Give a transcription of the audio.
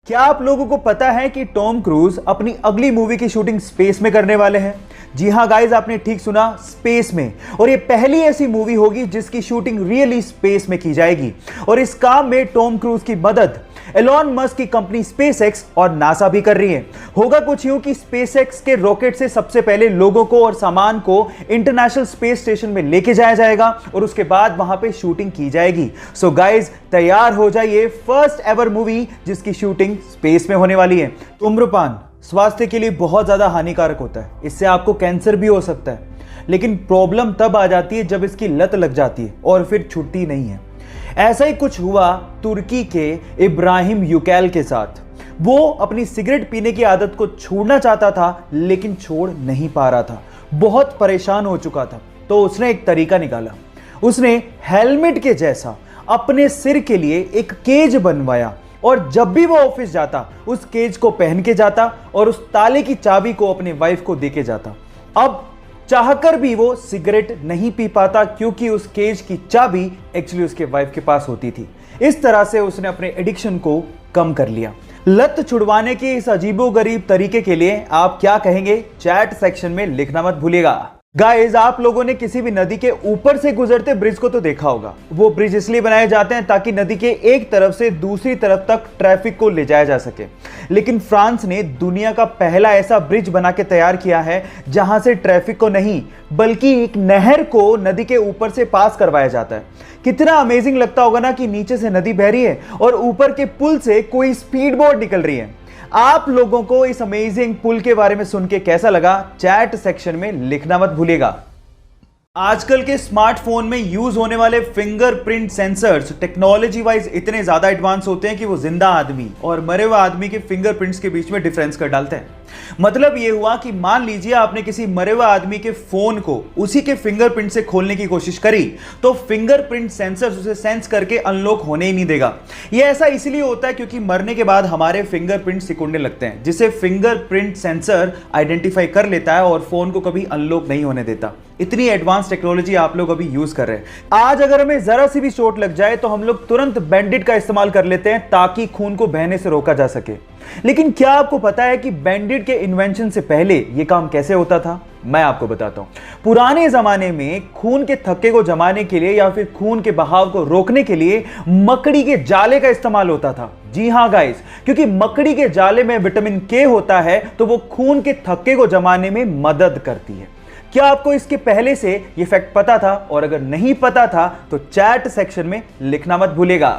क्या आप लोगों को पता है कि टॉम क्रूज अपनी अगली मूवी की शूटिंग स्पेस में करने वाले हैं? जी हां गाइस, आपने ठीक सुना, स्पेस में। और ये पहली ऐसी मूवी होगी जिसकी शूटिंग रियली स्पेस में की जाएगी। और इस काम में टॉम क्रूज की मदद एलॉन मस्क की कंपनी स्पेसएक्स और नासा भी कर रही है। होगा कुछ यूं कि स्पेसएक्स के रॉकेट से सबसे पहले लोगों को और सामान को इंटरनेशनल स्पेस स्टेशन में लेके जाया जाएगा और उसके बाद वहां पे शूटिंग की जाएगी। सो गाइस, तैयार हो जाइए, फर्स्ट एवर मूवी जिसकी शूटिंग स्पेस में होने वाली है। धूम्रपान स्वास्थ्य के लिए बहुत ज्यादा हानिकारक होता है, इससे आपको कैंसर भी हो सकता है। लेकिन प्रॉब्लम तब आ जाती है जब इसकी लत लग जाती है और फिर छुट्टी नहीं है। ऐसा ही कुछ हुआ तुर्की के इब्राहिम युकैल के साथ। वो अपनी सिगरेट पीने की आदत को छोड़ना चाहता था लेकिन छोड़ नहीं पा रहा था, बहुत परेशान हो चुका था। तो उसने एक तरीका निकाला। उसने हेलमेट के जैसा अपने सिर के लिए एक केज बनवाया और जब भी वो ऑफिस जाता उस केज को पहन के जाता और उस ताले की चाबी को अपने वाइफ को देके जाता। अब चाहकर भी वो सिगरेट नहीं पी पाता क्योंकि उस केज की चाबी एक्चुअली उसके वाइफ के पास होती थी। इस तरह से उसने अपने एडिक्शन को कम कर लिया। लत छुड़वाने के इस अजीबोगरीब तरीके के लिए आप क्या कहेंगे? चैट सेक्शन में लिखना मत भूलिएगा। गाइस, आप लोगों ने किसी भी नदी के ऊपर से गुजरते ब्रिज को तो देखा होगा। वो ब्रिज इसलिए बनाए जाते हैं ताकि नदी के एक तरफ से दूसरी तरफ तक ट्रैफिक को ले जाया जा सके। लेकिन फ्रांस ने दुनिया का पहला ऐसा ब्रिज बना के तैयार किया है जहां से ट्रैफिक को नहीं बल्कि एक नहर को नदी के ऊपर से पास करवाया जाता है। कितना अमेजिंग लगता होगा ना कि नीचे से नदी बह रही है और ऊपर के पुल से कोई स्पीड बोट निकल रही है। आप लोगों को इस अमेजिंग पुल के बारे में सुन के कैसा लगा? चैट सेक्शन में लिखना मत भूलिएगा। आजकल के स्मार्टफोन में यूज होने वाले फिंगरप्रिंट सेंसर्स टेक्नोलॉजी वाइज इतने ज्यादा एडवांस होते हैं कि वो जिंदा आदमी और मरे हुए आदमी के फिंगरप्रिंट्स के बीच में डिफरेंस कर डालते हैं। मतलब ये हुआ कि मान लीजिए आपने किसी मरे हुए आदमी के फोन को उसी के फिंगरप्रिंट से खोलने की कोशिश करी तो फिंगरप्रिंट सेंसर्स उसे सेंस करके अनलॉक होने ही नहीं देगा। ये ऐसा इसलिए होता है क्योंकि मरने के बाद हमारे फिंगरप्रिंट सिकुड़ने लगते हैं, जिसे फिंगरप्रिंट सेंसर आइडेंटिफाई कर लेता है और फोन को कभी अनलॉक नहीं होने देता। इतनी एडवांस टेक्नोलॉजी आप लोग अभी यूज कर रहे हैं। आज अगर हमें जरा सी भी चोट लग जाए तो हम लोग तुरंत बैंडेड का इस्तेमाल कर लेते हैं ताकि खून को बहने से रोका जा सके। लेकिन क्या आपको पता है कि बैंडेड के इन्वेंशन से पहले यह काम कैसे होता था? मैं आपको बताता हूं। पुराने जमाने में खून के थक्के को जमाने के लिए या फिर खून के बहाव को रोकने के लिए मकड़ी के जाले का इस्तेमाल होता था। जी हां गाइस, क्योंकि मकड़ी के जाले में विटामिन के होता है तो वो खून के थक्के को जमाने में मदद करती है। क्या आपको इसके पहले से ये फैक्ट पता था? और अगर नहीं पता था तो चैट सेक्शन में लिखना मत भूलिएगा।